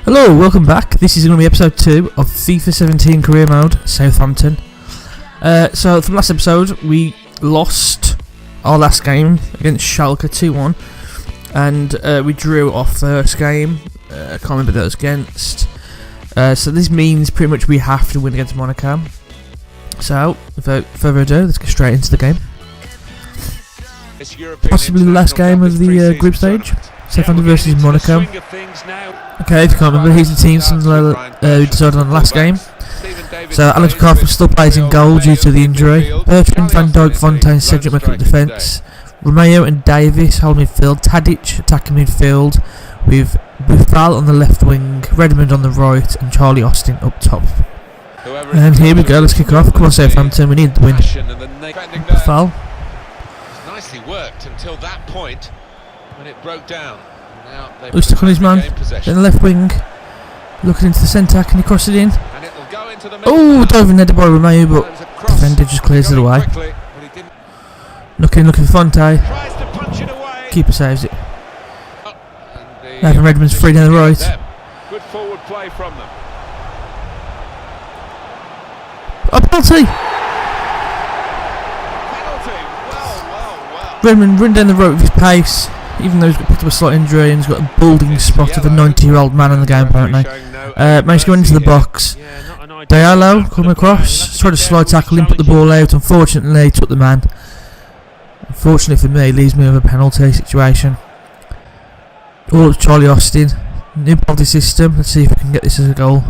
Hello, welcome back. This is going to be episode 2 of FIFA 17 Career Mode, Southampton. So from last episode, we lost our last game against Schalke 2-1, and we drew our first game. I can't remember who that was against. So this means pretty much we have to win against Monaco. So, without further ado, let's get straight into the game. Possibly the last game of the group stage. Southampton versus Monaco. Okay, if you can't remember, here's the team who decided on the last game. So Alex McCarthy still plays in goal due to the injury. Bertrand, Van Dijk, Fontaine, Cedric make up defence. Romeo and Davis hold midfield. Tadic attacking midfield with Buffal on the left wing, Redmond on the right, and Charlie Austin up top. And here we go, let's kick off. Come on, Southampton, we need the win. Buffal. Nicely worked until that point when it broke down. Looks stuck on his man. Then the left wing, looking into the centre. Can he cross it in? Oh, dove in there by Romeo, but defender just clears it away. Looking for Fontaine. Keeper saves it. Nathan Redmond's free down the right. Good forward play from them. Oh, penalty! Redmond run down the road with his pace, even though he's got picked up a slight injury and he's got a balding spot of a 90-year-old man in the game apparently. Managed to go into the box. Diallo coming across, tried to slide tackle him, put the ball out. Unfortunately, took the man. Unfortunately for me, leaves me with a penalty situation. Oh, it's Charlie Austin. New penalty system. Let's see if we can get this as a goal.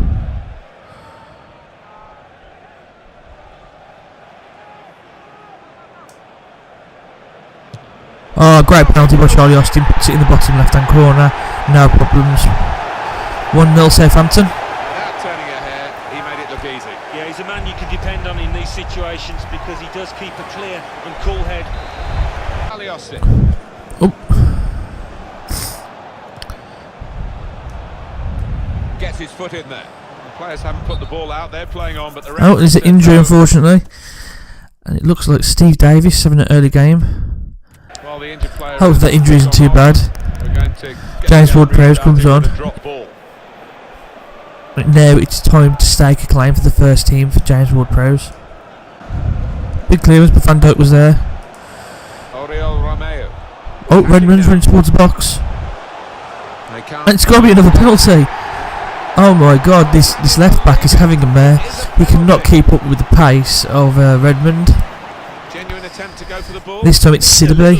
Oh, great penalty by Charlie Austin. Puts it in the bottom left-hand corner. No problems. 1-0 Southampton. Without turning a hair, he made it look easy. Yeah, he's a man you can depend on in these situations because he does keep a clear and cool head. Charlie Austin. Oh. Gets his foot in there. The players haven't put the ball out, they're playing on, but the Oh, there's an injury unfortunately. And it looks like Steve Davis having an early game. Hope that injury isn't too bad. James Ward-Prowse comes on. Right now it's time to stake a claim for the first team for James Ward-Prowse. Big clearance, but Van Dijk was there. Oh, Redmond's running towards the box. And it's got to be another penalty. Oh my god, this left back is having a mare. He cannot keep up with the pace of Redmond. This time it's Sidibé.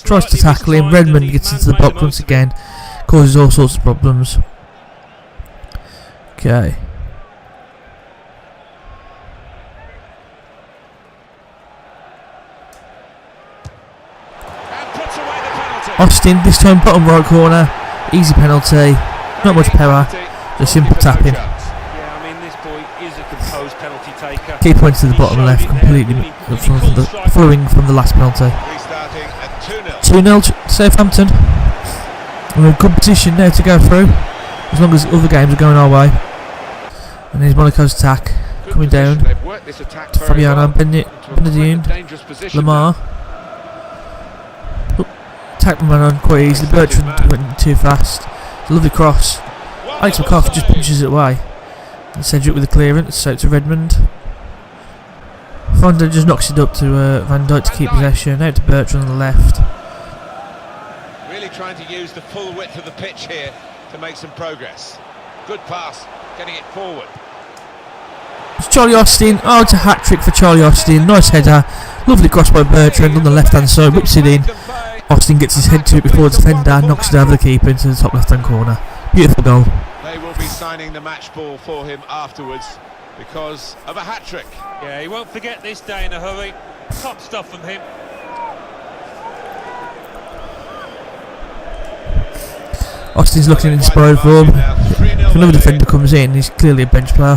Tries to tackle him. Redmond gets into the box once again. Causes all sorts of problems. Okay. Austin, this time bottom right corner. Easy penalty. Not much power. Just simple tapping. Keeper went to the bottom left, completely following from the last penalty. 2-0 Southampton. We're in a good position now to go through, as long as other games are going our way. And here's Monaco's attack coming down to Fabiano, Benedine, Lamar. Attack the man on quite easily. Bertrand went too fast. It's a lovely cross. Alex McCarthy just punches it away. And Cedric with the clearance, so to Redmond. Fonda just knocks it up to Van Dijk to keep possession. Out to Bertrand on the left. Really trying to use the full width of the pitch here to make some progress. Good pass, getting it forward. It's Charlie Austin. Oh, it's a hat-trick for Charlie Austin. Nice header. Lovely cross by Bertrand on the left-hand side. Whips it in. Austin gets his head to it before the defender. Knocks it over the keeper into the top left-hand corner. Beautiful goal. They will be signing the match ball for him afterwards because of a hat-trick. Yeah, he won't forget this day in a hurry. Top stuff from him. Austin's looking in inspired form. If another defender comes in, he's clearly a bench player.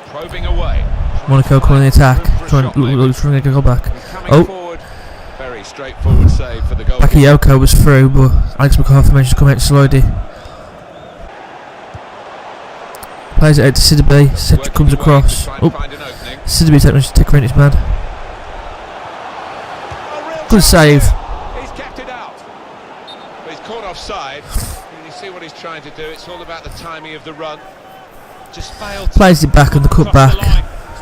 Probing away. Monaco calling the attack. Trying to go back. Oh. Very straightforward save for the goal. Bakayoko was through, but Alex McCarthy managed to come out slowly. Plays it out to Sidibé. Cedric comes across. Oh, Sidibé's managed to take around his man. Good save. He's kept it out. He's caught offside. You see what he's trying to do. It's all about the timing of the run. Just failed. Plays it back on the cut back.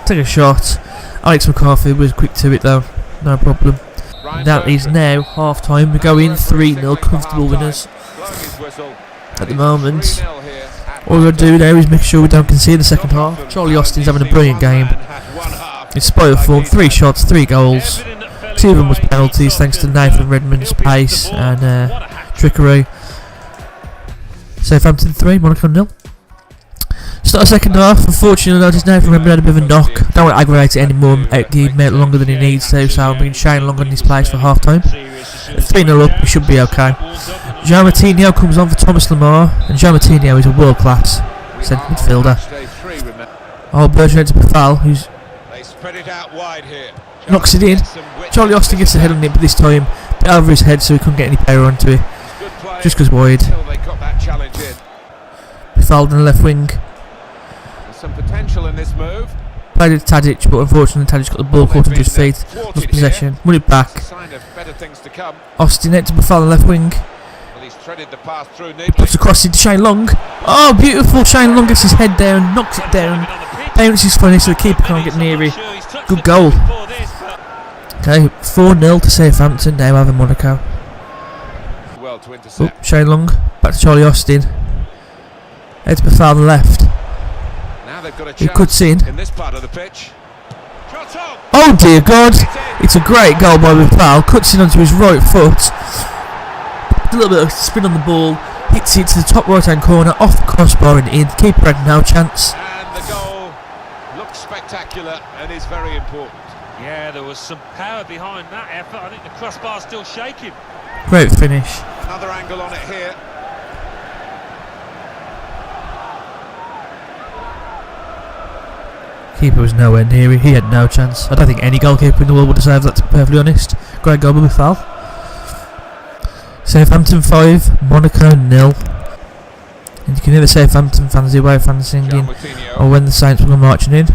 Take a shot. Alex McCarthy was quick to it though. No problem. That is now half time. We go in 3-0, comfortable winners at the moment. All we're going to do now is make sure we don't concede the second half. Charlie Austin's having a brilliant game. He's spoiled form, 3 shots, 3 goals. 2 of them was penalties thanks to Nathan Redmond's pace and trickery. Southampton 3, Monaco 0. Start a second half. Unfortunately, I just now remember had a bit of a knock. Don't want to aggravate it anymore. Keep it longer than he needs to, so I'm bringing Shane Long on his place for half time. 3-0 up, we should be okay. João Moutinho comes on for Thomas Lamar, and João Moutinho is a world class centre midfielder. Oh, Bertrand to Bafal, who's knocks it in. Charlie Austin gets the head on it, but this time a bit over his head, so he couldn't get any power onto it. Just goes wide. Bafal on the left wing. Some potential in this move. Played it to Tadic, but unfortunately Tadic got the ball caught under his feet. Lost possession. Won it back. Austin out to Bafal on the left wing. He puts across into Shane Long. Oh, beautiful! Shane Long gets his head down, knocks it down. Bounces funny, so the keeper can't get near it. Good goal. Okay, 4-0 to Southampton. Now having Monaco. Oh, Shane Long back to Charlie Austin. Out to Bafal on the left. He cuts in. Oh dear God! It's a great goal by Bafal. Cuts in onto his right foot. A little bit of spin on the ball. Hits it to the top right hand corner, off the crossbar and in. The keeper had no chance. And the goal looks spectacular and is very important. Yeah, there was some power behind that effort. I think the crossbar's still shaking. Great finish. Another angle on it here. Keeper was nowhere near it. He had no chance. I don't think any goalkeeper in the world would have saved that, to be perfectly honest. Great goal by Bafal. Southampton 5, Monaco 0. And you can hear the Southampton fans, the away fans singing, or when the Saints were marching in,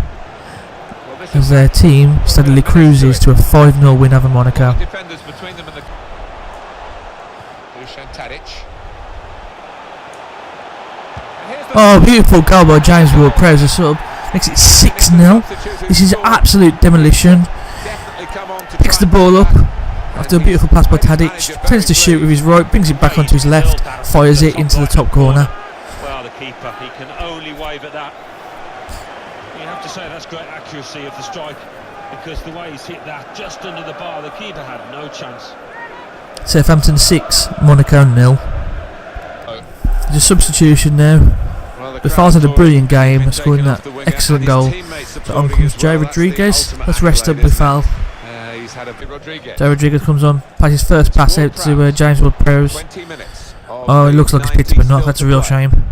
as their team steadily cruises to a 5-0 win over Monaco. Defenders between them and the Oh, beautiful goal by James Ward Prowse, a sub. Makes it 6-0. This is absolute demolition. Picks the ball up after a beautiful pass by Tadic. Tends to shoot with his right, brings it back onto his left, fires it into the top corner. Well, the keeper, he can only wave at that. You have to say that's great accuracy of the strike, because the way he's hit that just under the bar, the keeper had no chance. Southampton 6, Monaco 0. There's a substitution now. Bafal's had a brilliant game, scoring that excellent goal. So on comes Jay Rodriguez. Let's rest up Bafal. Jay Rodriguez comes on, passes his first pass out to James Ward Prowse. Oh, it looks like he's picked up a knock. That's a real shame.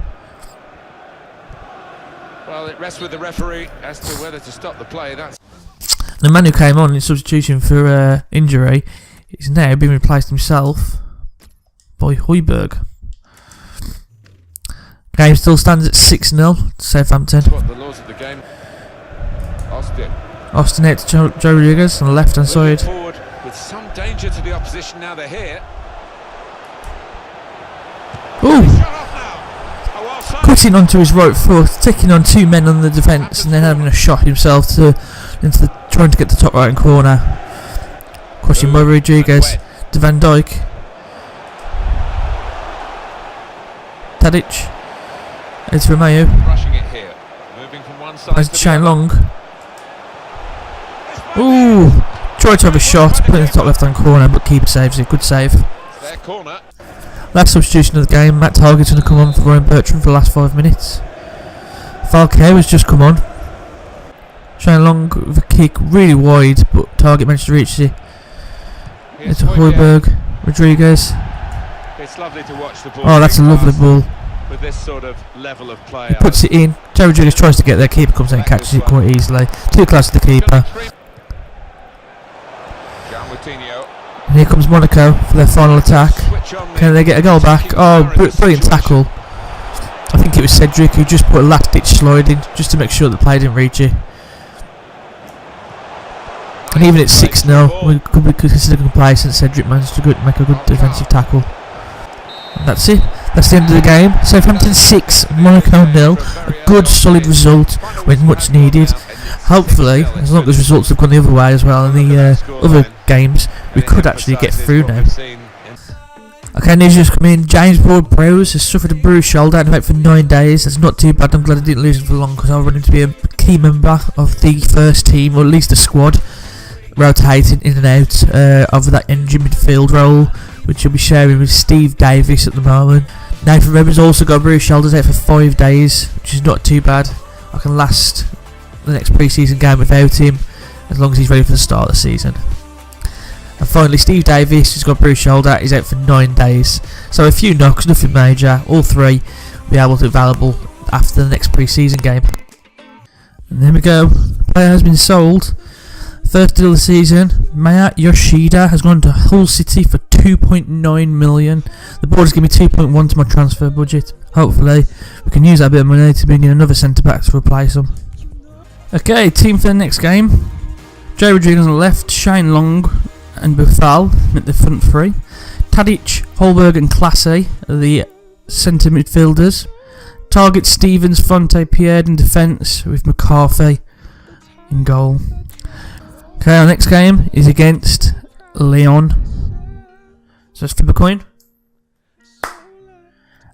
Well, it rests with the referee as to whether to stop the play. The man who came on in substitution for injury is now being replaced himself by Højbjerg. Game still stands at 6-0 to Southampton. What the laws of the game. Austin out to Joe Rodriguez on the left hand side. Forward with some danger to the opposition now they're here. Ooh! Cutting onto his right foot, taking on 2 men on the defence, and then having a shot himself trying to get the top right hand corner. Crossing by Rodriguez to Van Dijk. Tadic. It's Romeo. Rushing it here. Moving from one side As to Shane the Long. Ooh! Tried to have a shot, put it in the top left hand corner, but keeper saves it. Good save. their corner. Last substitution of the game. Matt Target's going to come on for Ryan Bertrand for the last 5 minutes. Falcao has just come on. Shane Long with a kick really wide, but Target managed to reach it. It's Højbjerg, Rodriguez. It's lovely to watch the ball. Oh, that's a lovely ball. With this sort of level of play. He puts it in. Joe Rodriguez tries to get there. Keeper comes in and catches it quite easily. Too close to the keeper. And here comes Monaco for their final attack. Can they get a goal back? Oh, brilliant tackle. I think it was Cedric who just put a last ditch slide in just to make sure the play didn't reach it. And even at 6-0, we could be considered complacent. Cedric managed to make a good defensive tackle. That's it. That's the end of the game. Southampton 6, Monaco 0. A good, solid result when much needed. Hopefully, as long as results have gone the other way as well in the other games, we could actually get through now. Okay, news just come in. James Ward-Prowse has suffered a bruised shoulder and out for 9 days. That's not too bad. I'm glad I didn't lose him for long because I wanted him to be a key member of the first team, or at least the squad, rotating in and out of that engine midfield role, which he'll be sharing with Steve Davis at the moment. Nathan Redmond's also got bruised shoulders out for 5 days, which is not too bad. I can last the next pre-season game without him, as long as he's ready for the start of the season. And finally, Steve Davis has got bruised shoulder, he's out for 9 days. So a few knocks, nothing major. All three will be able to be available after the next pre-season game. And there we go. The player has been sold. First deal of the season, Maya Yoshida has gone to Hull City for 2.9 million. The board has given me 2.1 to my transfer budget. Hopefully, we can use that bit of money to bring in another centre back to replace him. Okay, team for the next game. Joe Rodriguez on the left, Shane Long and Buffal at the front three. Tadic, Holberg and Classe are the centre midfielders. Target, Stevens, Fonte, Pierre in defence with McCarthy in goal. Okay, our next game is against Lyon. So let's flip a coin.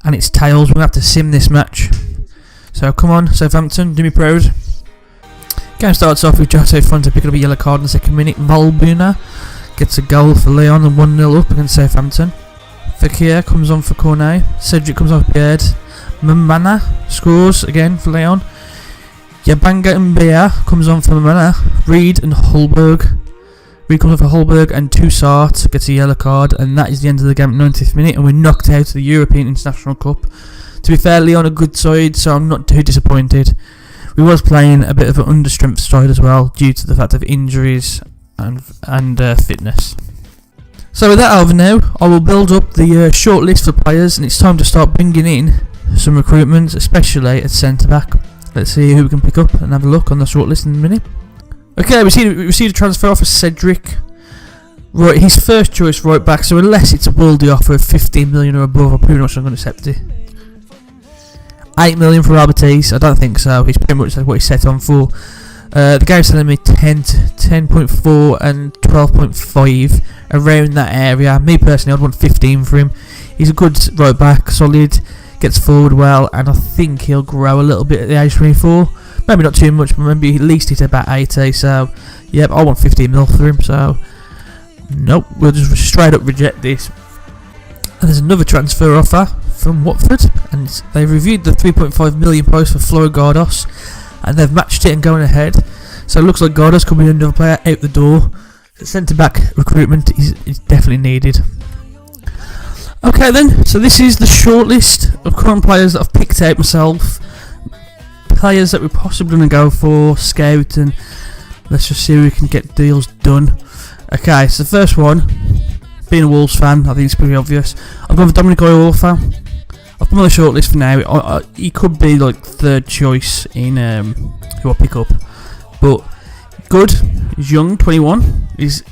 And it's tails. We're going to have to sim this match. So come on, Southampton, do me pros. Game starts off with Jose Fonte picking up a yellow card in the second minute. Valbuna gets a goal for Lyon and 1-0 up against Southampton. Fekir comes on for Cornet. Cedric comes on for Pierre. Mamana scores again for Lyon. Yabanga and Bea comes on for Mamana. Reed and Holberg. Reed comes on for Holberg and Toussaint gets a yellow card, and that is the end of the game at 90th minute, and we're knocked out of the European International Cup. To be fair, Lyon a good side, so I'm not too disappointed. We was playing a bit of an understrength side as well, due to the fact of injuries and fitness. So with that over now, I will build up the short list for players, and it's time to start bringing in some recruitments, especially at centre back. Let's see who we can pick up and have a look on the short list in a minute. Okay, we received a transfer offer for Cedric. Right, his first choice right back, so unless it's a worldy offer of 15 million or above, I'm pretty much not going to accept it. 8 million for Albertese, I don't think so. He's pretty much what he's set on for. The game's telling me 10.4 and 12.5 around that area. Me personally, I'd want 15 for him. He's a good right back, solid, gets forward well, and I think he'll grow a little bit at the age 24. Maybe not too much, but maybe at least he's about 80. So, yep, I want 15 mil for him. So, nope, we'll just straight up reject this. And there's another transfer offer from Watford, and they've reviewed the 3.5 million price for Floro Gardos, and they've matched it and going ahead. So it looks like Gardos could be another player out the door. The centre back recruitment is definitely needed. Okay then, so this is the shortlist of current players that I've picked out myself. Players that we're possibly going to go for, scout, and let's just see if we can get deals done. Okay, so the first one, being a Wolves fan, I think it's pretty obvious. I've gone for Dominic Iorfa. I've put him on the shortlist for now. He could be like third choice in who I pick up, but good. He's young, 21. His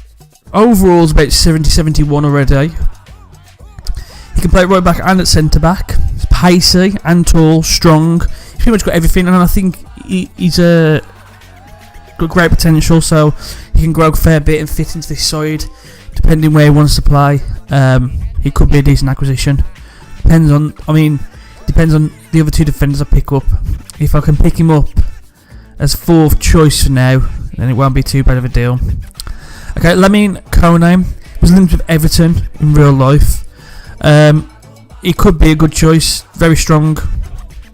overall's about 70-71 already. He can play right back and at centre back. He's pacey and tall, strong. He's pretty much got everything, and I think he's got great potential. So he can grow a fair bit and fit into this side, depending where he wants to play. He could be a decent acquisition. Depends on the other two defenders I pick up. If I can pick him up as fourth choice for now, then it won't be too bad of a deal. Okay, Lamine Kone was linked with Everton in real life. He could be a good choice. Very strong,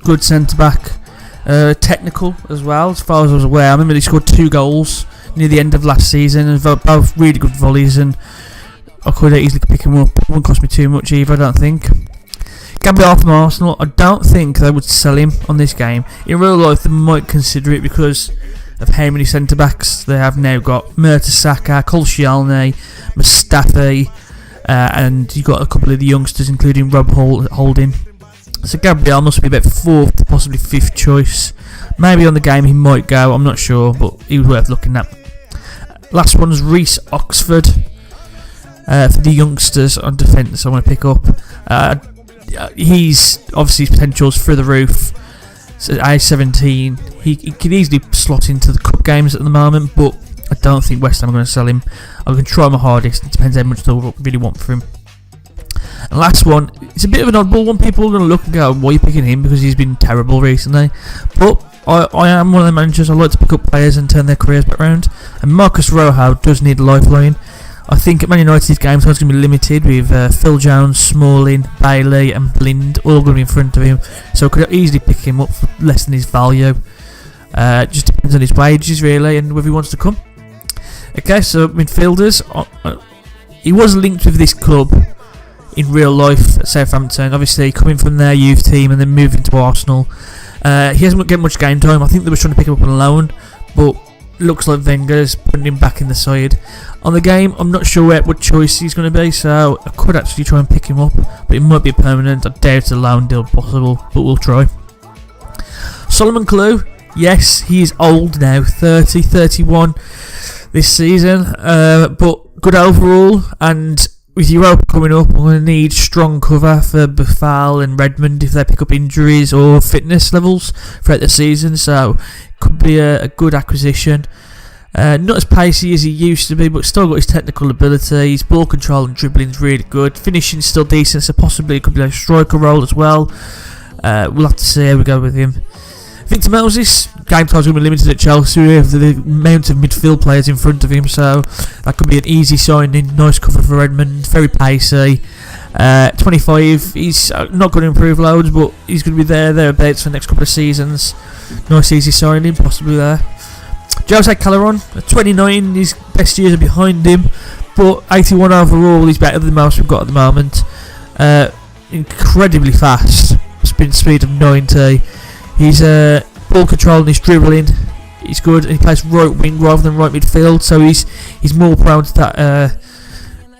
good centre back, technical as well. As far as I was aware, I remember he scored 2 goals near the end of last season, and both really good volleys. And I could easily pick him up. It wouldn't cost me too much either, I don't think. Gabriel from Arsenal, I don't think they would sell him on this game. In real life, they might consider it because of how many centre backs they have now got. Mertesacker, Kolscielny, Mustafi. And you've got a couple of the youngsters, including Rob Holding. So Gabriel must be about 4th, possibly 5th choice. Maybe on the game he might go, I'm not sure, but he was worth looking at. Last one's Reece Oxford for the youngsters on defence I want to pick up. he's obviously his potential's through the roof. So at age 17, he could easily slot into the cup games at the moment, but I don't think West Ham are going to sell him. I'm going to try my hardest. It depends how much they really want for him. And last one, it's a bit of an oddball one. People are going to look and go, why are you picking him? Because he's been terrible recently. But I am one of the managers. I like to pick up players and turn their careers back around. And Marcus Rojo does need a lifeline. I think at Man United's games are going to be limited with Phil Jones, Smalling, Bailey and Blind all going to be in front of him. So I could easily pick him up for less than his value. Just depends on his wages really and whether he wants to come. Okay, so midfielders. He was linked with this club in real life at Southampton, obviously coming from their youth team and then moving to Arsenal. He hasn't get much game time. I think they were trying to pick him up on loan, but looks like Wenger's putting him back in the side. On the game, I'm not sure what choice he's going to be, so I could actually try and pick him up, but it might be permanent. I doubt a loan deal possible, but we'll try. Solomon Kalou, yes, he is old now, 30, 31 this season, but good overall, and with Europa coming up, I'm going to need strong cover for Buffal and Redmond if they pick up injuries or fitness levels throughout the season, so it could be a good acquisition. Not as pacey as he used to be, but still got his technical ability. His ball control and dribbling is really good. Finishing's still decent, so possibly it could be a striker role as well. We'll have to see how we go with him. Victor Moses, game time's going to be limited at Chelsea with the amount of midfield players in front of him, so that could be an easy signing. Nice cover for Redmond, very pacey. 25, he's not going to improve loads, but he's going to be thereabouts for the next couple of seasons. Nice easy signing, possibly there. Jose Calderon, 29, his best years are behind him, but 81 overall, he's better than most we've got at the moment. Incredibly fast, sprint speed of 90. He's ball control and his dribbling is good, and he plays right wing rather than right midfield, so he's more prone to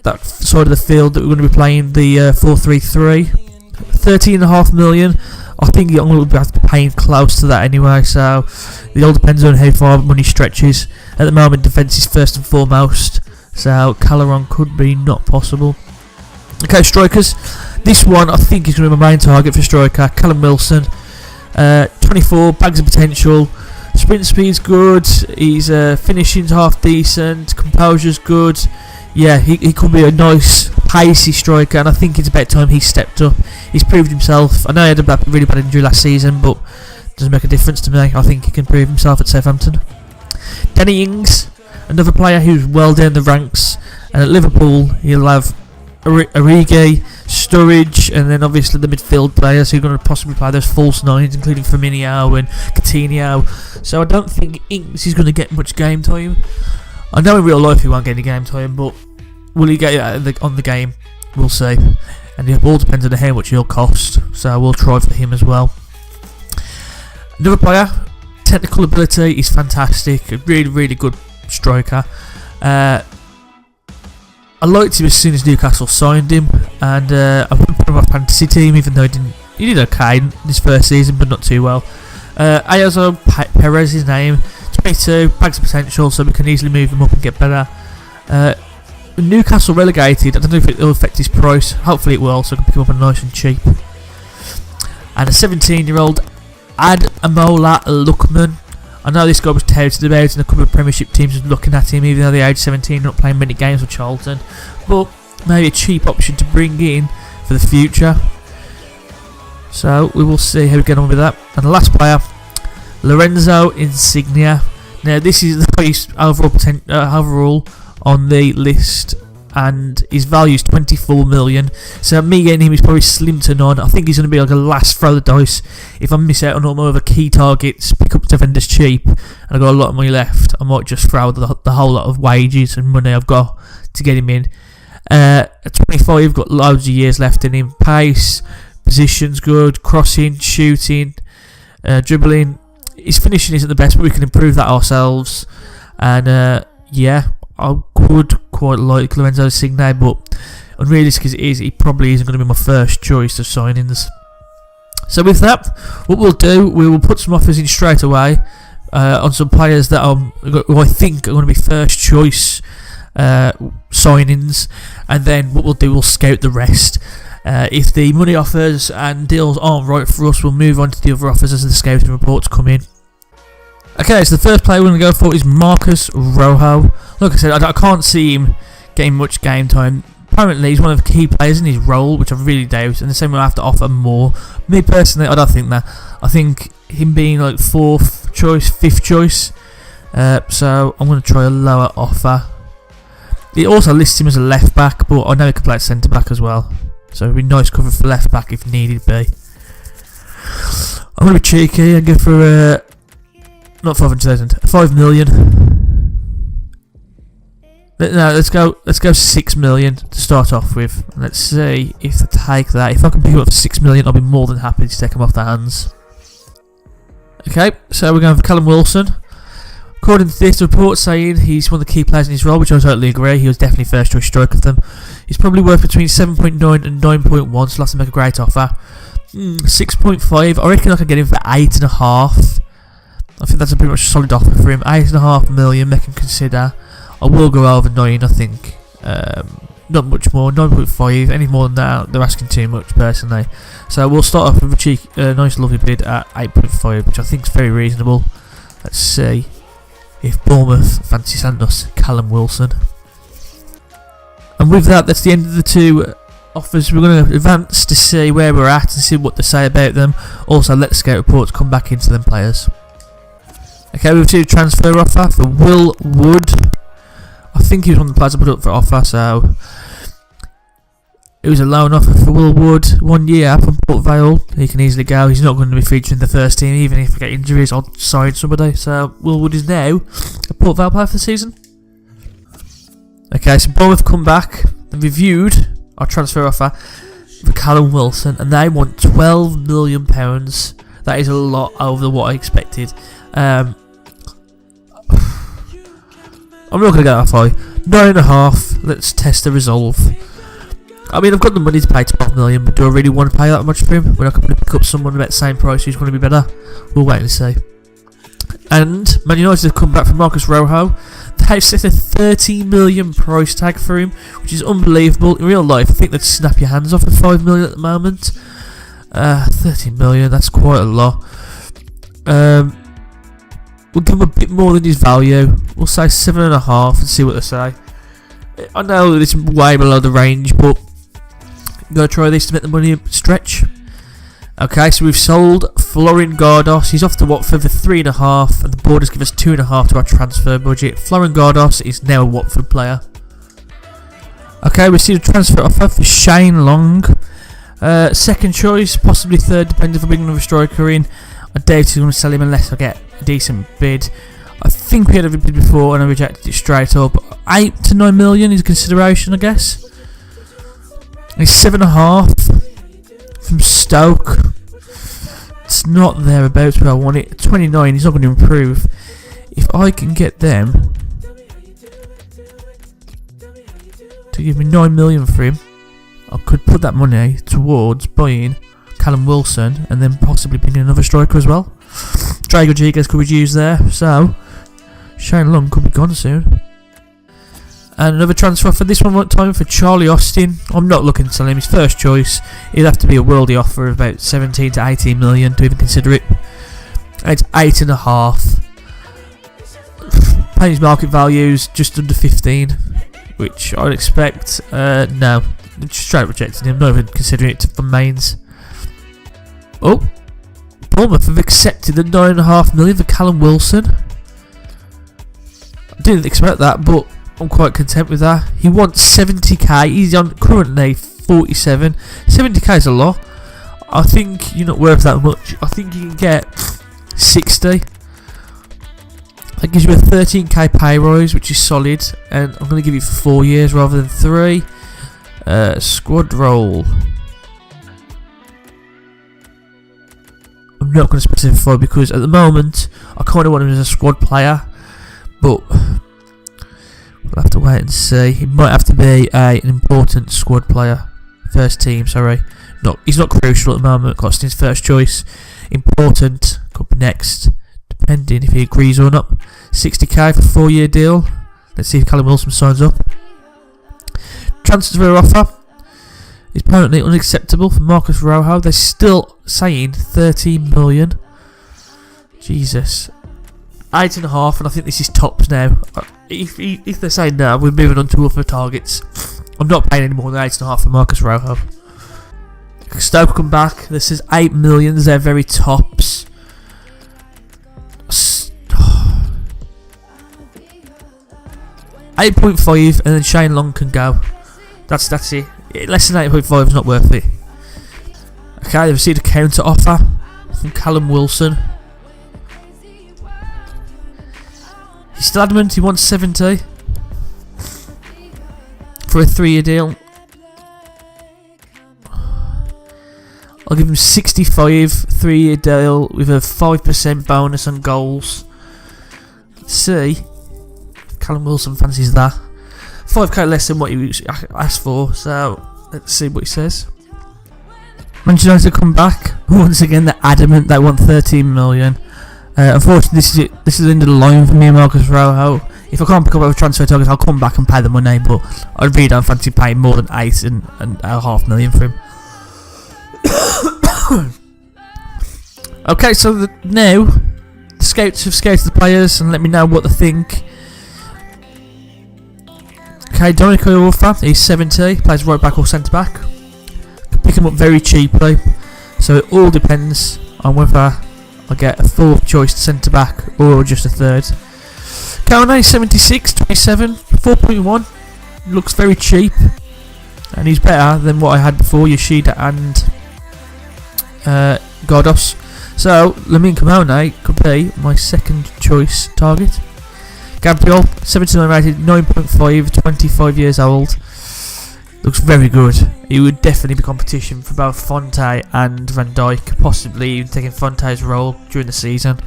that side of the field that we're going to be playing the 4-3-3. 13.5 million. I think I'm going to have to be paying close to that anyway, so it all depends on how far money stretches. At the moment, defence is first and foremost, so Calderon could be not possible. Okay, strikers. This one I think is going to be my main target for striker, Callum Wilson. 24, bags of potential, sprint speed's good, his finishing's half decent, composure's good. Yeah, he could be a nice pacey striker, and I think it's about time he stepped up. He's proved himself. I know he had a really bad injury last season, but it doesn't make a difference to me. I think he can prove himself at Southampton. Danny Ings, another player who's well down the ranks, and at Liverpool he'll have Origi, Sturridge, and then obviously the midfield players who are going to possibly play those false nines, including Firmino and Coutinho. So I don't think Ings is going to get much game time. I know in real life he won't get any game time, but will he get it on the game? We'll see. And it all depends on how much he'll cost, so we'll try for him as well. Another player, technical ability is fantastic, a really, really good striker. I liked him as soon as Newcastle signed him, and I wouldn't put him on my fantasy team, even though he did okay in his first season, but not too well. Ayazo Perez, his name, 22, bags of potential, so we can easily move him up and get better. Newcastle relegated, I don't know if it will affect his price, hopefully it will, so I can pick him up nice and cheap. And a 17-year-old Ademola Lookman. I know this guy was touted about, and a couple of Premiership teams were looking at him, even though they're age 17, not playing many games for Charlton. But maybe a cheap option to bring in for the future. So we will see how we get on with that. And the last player, Lorenzo Insigne. Now this is the highest overall on the list, and his value is 24 million. So me getting him is probably slim to none. I think he's going to be like a last throw of the dice. If I miss out on all my other key targets, pick up defenders cheap, and I've got a lot of money left, I might just throw the whole lot of wages and money I've got to get him in. At 25, got loads of years left in him. Pace, position's good, crossing, shooting, dribbling. His finishing isn't the best, but we can improve that ourselves. And yeah, I could quite like Lorenzo Insigne, but unrealistic as it is, he probably isn't going to be my first choice of signings. So with that, what we'll do, we will put some offers in straight away on some players that who I think are going to be first choice signings, and then what we'll do, we'll scout the rest. If the money offers and deals aren't right for us, we'll move on to the other offers as the scouting reports come in. Okay, so the first player we're going to go for is Marcus Rojo. Like I said, I can't see him getting much game time. Apparently, he's one of the key players in his role, which I really doubt, and the same will have to offer more. Me personally, I don't think that. I think him being like 4th choice, 5th choice, so I'm going to try a lower offer. It also lists him as a left back, but I know he can play at centre back as well, so it'd be nice cover for left back if needed be. I'm going to be cheeky and go for not 500,000, 5 million. No, let's go 6 million to start off with. Let's see if they take that. If I can pick him up for 6 million, I'll be more than happy to take him off their hands. Okay, so we're going for Callum Wilson. According to this report saying he's one of the key players in his role, which I totally agree. He was definitely first choice striker of them. He's probably worth between 7.9 and 9.1, so I'll have to make a great offer. 6.5, I reckon I can get him for 8.5. I think that's a pretty much solid offer for him. 8.5 million, make him consider. I will go over 9, I think. Not much more, 9.5. Any more than that, they're asking too much, personally. So we'll start off with a nice, lovely bid at 8.5, which I think is very reasonable. Let's see if Bournemouth fancy sending us Callum Wilson. And with that, that's the end of the 2 offers. We're going to advance to see where we're at and see what they say about them. Also, let the scout reports come back into them players. Okay, we've seen a transfer offer for Will Wood. I think he was one of the players I put up for offer, so it was a loan offer for Will Wood. 1 year from Port Vale. He can easily go. He's not going to be featured in the first team, even if we get injuries. I'll sign somebody. So Will Wood is now a Port Vale player for the season. Okay, so Bournemouth come back and reviewed our transfer offer for Callum Wilson, and they want £12 million. That is a lot over what I expected. I'm not going to go that high. 9.5. Let's test the resolve. I mean, I've got the money to pay 12 million, but do I really want to pay that much for him when I can pick up someone about the same price who's going to be better? We'll wait and see. And Man United have come back from Marcus Rojo. They've set a 30 million price tag for him, which is unbelievable. In real life, I think they'd snap your hands off at 5 million at the moment. 30 million, that's quite a lot. We'll give him a bit more than his value. We'll say 7.5 and see what they say. I know it's way below the range, but I'm going to try this to make the money stretch. Okay, so we've sold Florin Gardos. He's off to Watford for 3.5, and the board has given us 2.5 to our transfer budget. Florin Gardos is now a Watford player. Okay, we see the transfer offer for Shane Long. Second choice, possibly third, depending if we bring another striker in. I doubt he's going to sell him unless I get a decent bid. I think we had a bid before and I rejected it straight up. 8 to 9 million is a consideration, I guess. He's 7.5 from Stoke. It's not thereabouts where I want it. 29, he's not going to improve. If I can get them to give me 9 million for him, I could put that money towards buying Callum Wilson and then possibly bring in another striker as well. CyrilJive could be used there, so Shane Long could be gone soon. And another transfer for this one time for Charlie Austin. I'm not looking to sell him, his first choice. It'd have to be a worldy offer of about 17 to 18 million to even consider it. It's 8.5. Paying his market values just under 15, which I'd expect. No, straight rejecting him, not even considering it for mains. Oh, Bournemouth have accepted the 9.5 million for Callum Wilson. I didn't expect that, but I'm quite content with that. He wants 70k. He's on currently 47. 70k is a lot. I think you're not worth that much. I think you can get 60. That gives you a 13k pay rise, which is solid. And I'm going to give you for 4 years rather than 3. Squad role. I'm not going to specify because at the moment I kind of want him as a squad player, but we'll have to wait and see. He might have to be an important squad player. First team, sorry. He's not crucial at the moment, costing his first choice. Important, could be next, depending if he agrees or not. 60k for a 4-year deal. Let's see if Callum Wilson signs up. Transfer offer. is apparently unacceptable for Marcus Rojo. They're still saying 13 million. Jesus. 8.5, and I think this is tops now. If they say no, we're moving on to other targets. I'm not paying any more than 8.5 for Marcus Rojo. Stoke come back. This is 8 million. They're very tops. 8.5, and then Shane Long can go. That's it. Less than 8.5 is not worth it. Okay, they've received a counter offer from Callum Wilson. He's still adamant he wants 70 for a 3-year deal. I'll give him 65, 3-year deal with a 5% bonus on goals. Let's see if Callum Wilson fancies that. 5k less than what he asked for, so let's see what he says. Manchester United come back. Once again, they're adamant they want 13 million. Unfortunately, this is the end of the line for me and Marcus Rojo. If I can't pick up a transfer target, I'll come back and pay the money, but I really don't fancy paying more than 8.5 million for him. Okay, so now the scouts have scouted the players and let me know what they think. Okay, Dominic Iorfa, he's 70, plays right back or centre back. Can pick him up very cheaply, so it all depends on whether I get a fourth choice centre back or just a third. Kone, 76, 27, 4.1, looks very cheap, and he's better than what I had before, Yoshida and Gordos. So Lamine Kone could be my second choice target. Gabriel, 79 rated, 9.5, 25 years old. Looks very good. He would definitely be competition for both Fonte and Van Dijk, possibly even taking Fonte's role during the season.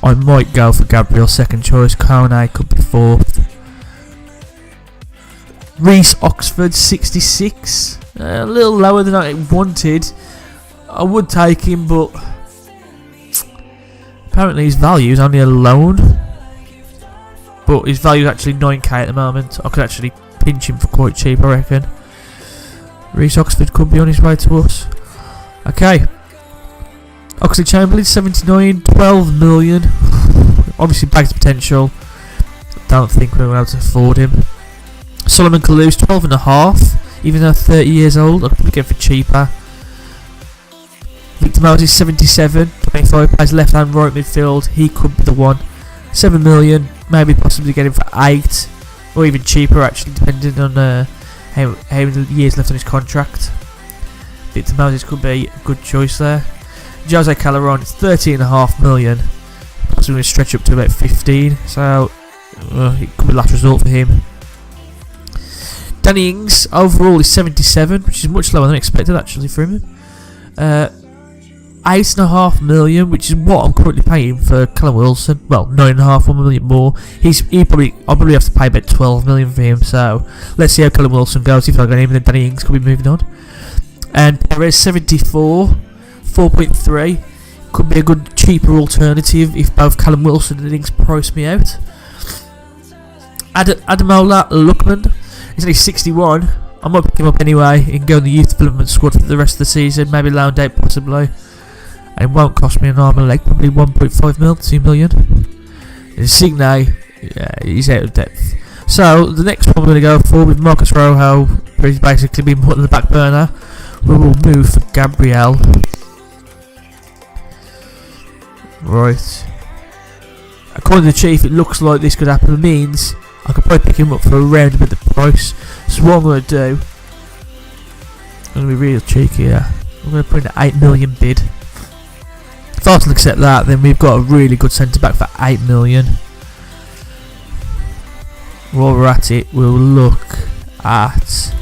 I might go for Gabriel second choice. Kone could be fourth. Reece Oxford, 66, a little lower than I wanted. I would take him, but apparently his value is only a loan. But his value is actually 9k at the moment. I could actually pinch him for quite cheap, I reckon. Reece Oxford could be on his way to us. Okay. Oxlade-Chamberlain, 79, 12 million. Obviously bags potential. Don't think we're able to afford him. Solomon Kalou, 12.5. Even though 30 years old, I'd probably get for cheaper. Victor Moses, 77, 25, plays left and right midfield. He could be the one. 7 million, maybe possibly get him for 8, or even cheaper actually, depending on how many years left on his contract. Victor Moses could be a good choice there. Jose Calderon, it's 13.5 million, possibly going to stretch up to about 15, so it could be last resort for him. Danny Ings, overall is 77, which is much lower than expected actually for him. 8.5 million, which is what I'm currently paying for Callum Wilson. Well, 9.5, 1 million more. I'll probably have to pay about 12 million for him. So let's see how Callum Wilson goes. If I get him, then Danny Ings could be moving on. And Perez, 74, 4.3, could be a good cheaper alternative if both Callum Wilson and Ings price me out. Ademola Lookman is only 61. I might pick him up anyway and go in the youth development squad for the rest of the season. Maybe loaned out possibly. And it won't cost me an arm and a leg, probably 1.5 mil, 2 million. And Signe, yeah, he's out of depth. So the next one we're going to go for with Marcus Rojo, where he's basically been put on the back burner. We will move for Gabriel. Right. According to the chief, it looks like this could happen. It means I could probably pick him up for around about the price. So what I'm going to do, I'm going to be real cheeky here. I'm going to put in an 8 million bid. If Arsenal accept that, then we've got a really good centre back for 8 million. While we're at it, we'll look at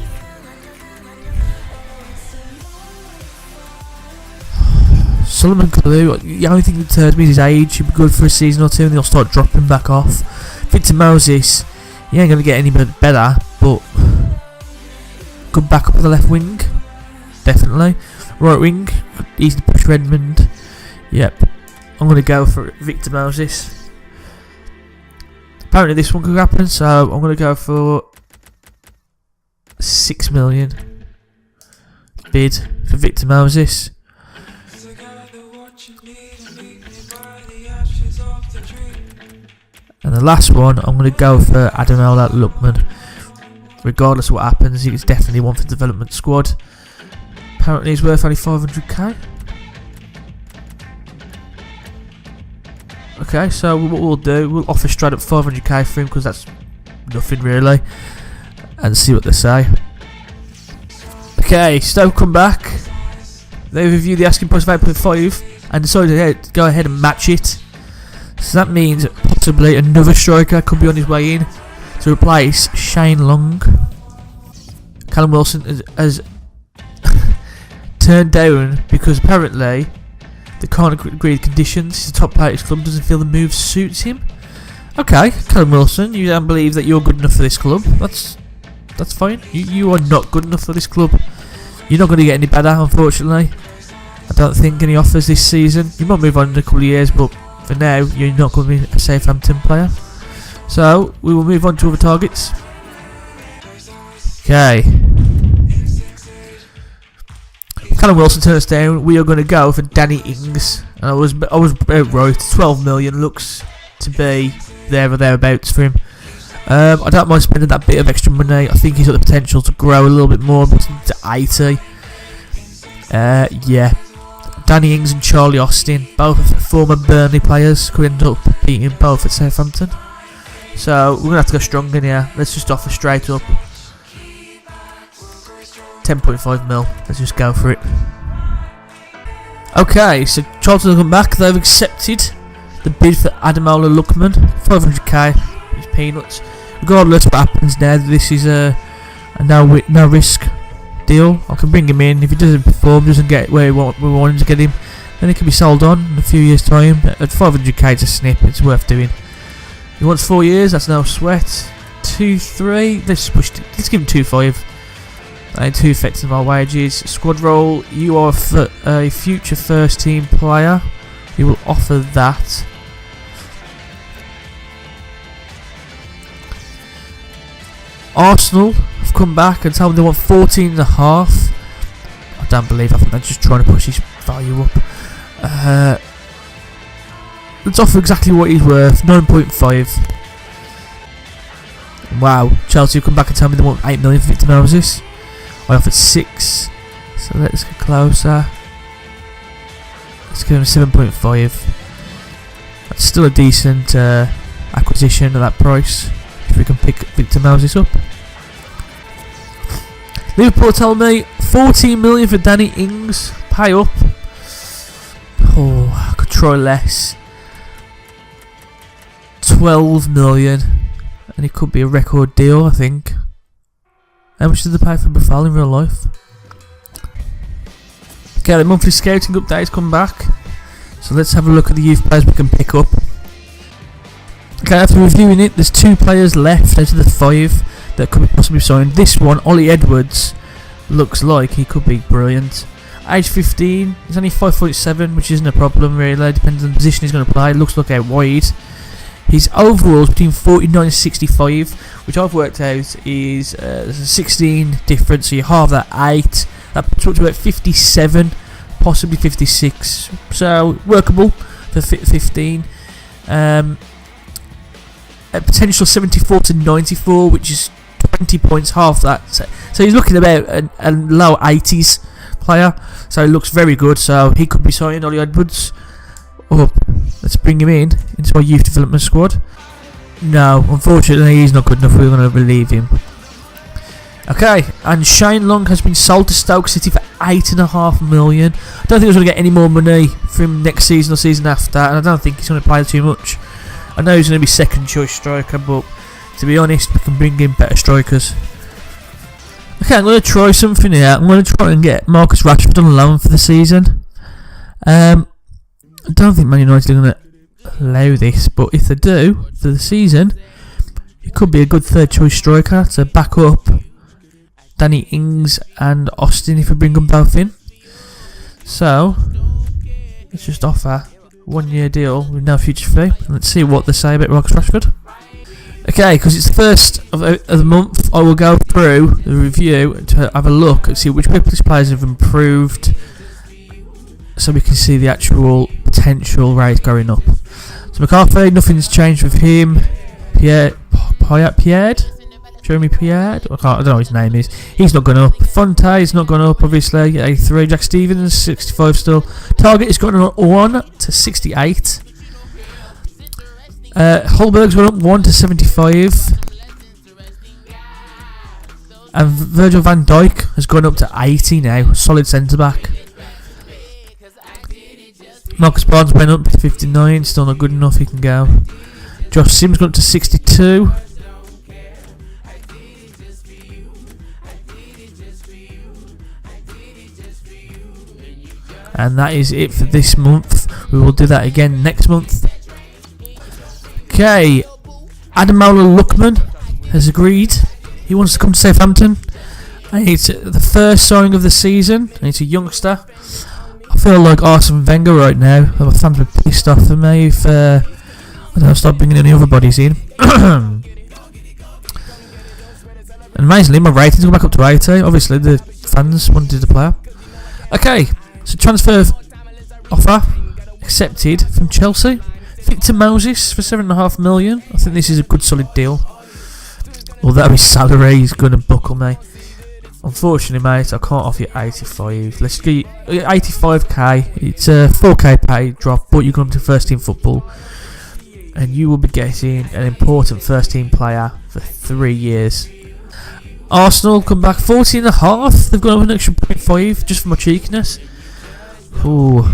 Solomon Kalou. The only thing that turns me is his age. He'll be good for a season or two and he'll start dropping back off. Victor Moses, he ain't going to get any better, but good back up on the left wing, definitely. Right wing, easy to push Redmond. Yep, I'm going to go for Victor Moses. Apparently this one could happen, so I'm going to go for 6 million. bid for Victor Moses. And the last one, I'm going to go for Ademola Lookman. Regardless of what happens, he's definitely one for the development squad. Apparently he's worth only 500k. Okay, so what we'll do, we'll offer straight up 500k for him because that's nothing really. And see what they say. Okay, Stoke come back. They reviewed the asking price of 8.5 and decided to go ahead and match it. So that means possibly another striker could be on his way in to replace Shane Long. Callum Wilson has turned down because apparently they can't agree the conditions. He's a top player at his club, doesn't feel the move suits him. Okay, Callum Wilson, you don't believe that you're good enough for this club. That's fine. You are not good enough for this club. You're not going to get any better, unfortunately. I don't think any offers this season. You might move on in a couple of years, but for now, you're not going to be a Southampton player. So, we will move on to other targets. Okay. Callum Wilson turned us down. We are going to go for Danny Ings. And I was right. 12 million looks to be there or thereabouts for him. I don't mind spending that bit of extra money. I think he's got the potential to grow a little bit more to 80. Yeah. Danny Ings and Charlie Austin, both former Burnley players, could end up beating both at Southampton. So we're going to have to go strong in here. Let's just offer straight up 10.5 mil. Let's just go for it. Okay, so Charlton have come back. They've accepted the bid for Ademola Lookman. 500k. It's peanuts. Regardless of what happens now, this is a no risk deal. I can bring him in. If he doesn't perform, doesn't get where we want him to get him, then he can be sold on in a few years' time. At 500k it's a snip, it's worth doing. He wants 4 years, that's no sweat. 2-3, let's give him 2-5. And 2 effective our wages. Squad role, you are a future first team player. We will offer that. Arsenal have come back and told me they want 14.5. I don't believe. I think they're just trying to push his value up. Let's offer exactly what he's worth. 9.5. Wow. Chelsea have come back and tell me they want 8 million for Victor Moses. I offered 6. So let's get closer. Let's give him 7.5. That's still a decent acquisition at that price. If we can pick Victor Moses up. Liverpool tell me 14 million for Danny Ings. Pay up. Oh, I could try less. 12 million. And it could be a record deal, I think. How much did they pay for Buffalo in real life? Okay, the monthly scouting updates come back. So let's have a look at the youth players we can pick up. Okay, after reviewing it, there's 2 players left out of the 5 that could be possibly signed. This one, Ollie Edwards, looks like he could be brilliant. Age 15, he's only 5.7, which isn't a problem really, depends on the position he's going to play. Looks like out wide. His overalls between 49 and 65, which I've worked out is 16 difference, so you halve that 8. That puts up to about 57, possibly 56. So workable for 15. A potential 74 to 94, which is 20 points, half that. So he's looking about a low 80s player. So he looks very good. So he could be signed. Ollie Edwards up. Let's bring him into our youth development squad. No, unfortunately he's not good enough. We're going to relieve him. Okay, and Shane Long has been sold to Stoke City for 8.5 million. I don't think he's going to get any more money from next season or season after, and I don't think he's going to play too much. I know he's going to be second choice striker, but to be honest, we can bring in better strikers. Okay, I'm going to try something here. I'm going to try and get Marcus Rashford on loan for the season. I don't think Man United are going to allow this, but if they do for the season, it could be a good third choice striker to back up Danny Ings and Austin if we bring them both in. So let's just offer 1 year deal with no future fee. Let's see what they say about Marcus Rashford. Okay, because it's the first of the month, I will go through the review to have a look and see which British players have improved, so we can see the actual potential rate going up. So McCarthy, nothing's changed with him. Jeremy Pierre? I don't know what his name is. He's not gone up. Fonte's not gone up, obviously. 83. Jack Stevens, 65 still. Target has gone up 1 to 68. Holberg's gone up 1 to 75. And Virgil van Dijk has gone up to 80 now. Solid centre back. Marcus Barnes went up to 59. Still not good enough. He can go. Josh Sims gone up to 62. And that is it for this month. We will do that again next month. Okay, Adam Lookman has agreed. He wants to come to Southampton. And it's the first signing of the season. And it's a youngster. I feel like Arsene Wenger right now. My fans were pissed off at me if I don't start bringing any other bodies in. And amazingly, my ratings go back up to 80. Obviously, the fans wanted the player. Okay, so transfer offer accepted from Chelsea. Victor Moses for $7.5 million. I think this is a good solid deal. Although his salary is going to buckle me. Unfortunately, mate, I can't offer you 85. Let's get you 85k. It's a 4k pay drop, but you're going to first team football. And you will be getting an important first team player for 3 years. Arsenal come back 14.5. They've got an extra 0.5 just for my cheekiness. Ooh.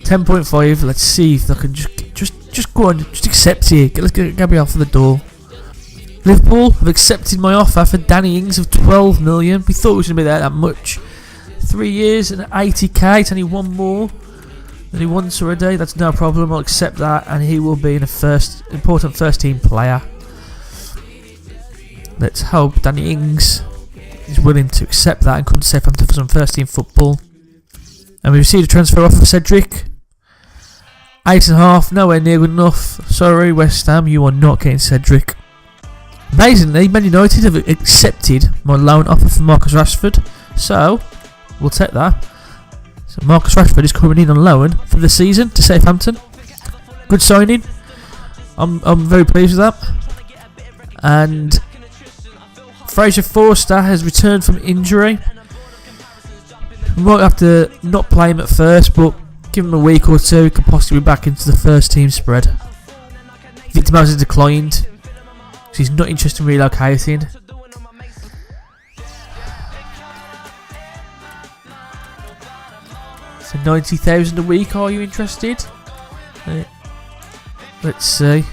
10.5. Let's see if I can just go on, just accept it. Let's get Gabriel for the door. Liverpool have accepted my offer for Danny Ings of 12 million. We thought it was going to be that much. 3 years and 80k. It's only one more than he wants already. That's no problem. I'll accept that, and he will be an important first team player. Let's hope Danny Ings is willing to accept that and come to Southampton for some first team football. And we received a transfer offer for Cedric. 8.5, nowhere near good enough. Sorry, West Ham, you are not getting Cedric. Amazingly, Man United have accepted my loan offer for Marcus Rashford, so we'll take that. So Marcus Rashford is coming in on loan for the season to Southampton. Good signing. I'm very pleased with that. And Fraser Forster has returned from injury. We might have to not play him at first, but give him a week or two, he could possibly be back into the first team spread. Victor Moses declined, so he's not interested in relocating. So 90,000 a week, are you interested? Let's see.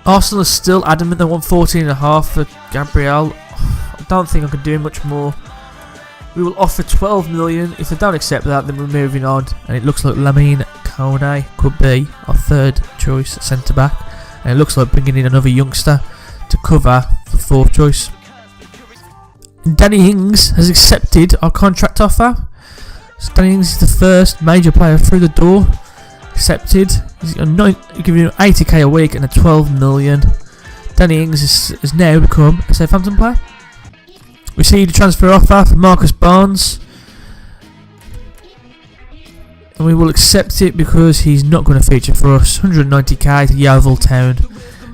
Arsenal is still adamant they want 14.5 for Gabriel. I don't think I can do much more. We will offer 12 million. If they don't accept that, then we're moving on. And it looks like Lamine Kone could be our third choice centre back. And it looks like bringing in another youngster to cover the fourth choice. And Danny Ings has accepted our contract offer. So Danny Ings is the first major player through the door. Accepted. He's giving him 80k a week and a 12 million. Danny Ings has now become a Southampton player. We see the transfer offer for Marcus Barnes, and we will accept it because he's not going to feature for us. 190k to Yeovil Town.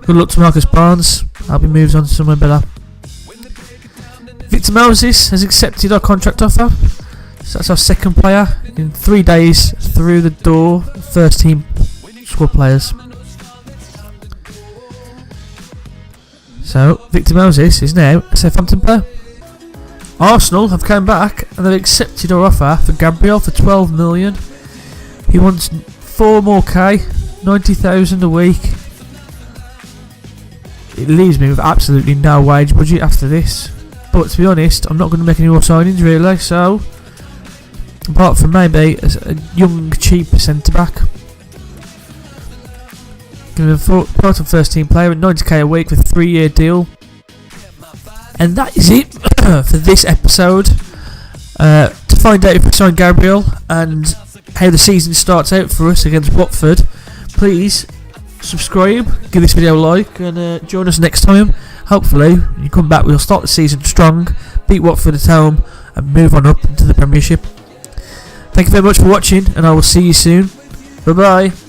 Good luck to Marcus Barnes. I hope he moves on to somewhere better. Victor Moses has accepted our contract offer. So that's our second player in 3 days through the door. First team squad players. So Victor Moses is now a Southampton player. Arsenal have come back and they've accepted our offer for Gabriel for 12 million. He wants 4 more K, 90,000 a week. It leaves me with absolutely no wage budget after this. But to be honest, I'm not going to make any more signings really, so apart from maybe a young, cheap centre-back. Give him a important first-team player at 90k a week with a 3-year deal. And that is it for this episode. To find out if we sign Gabriel and how the season starts out for us against Watford. Please subscribe, give this video a like, and join us next time. Hopefully you come back, we'll start the season strong, beat Watford at home, and move on up into the Premiership. Thank you very much for watching, and I will see you soon. Bye bye.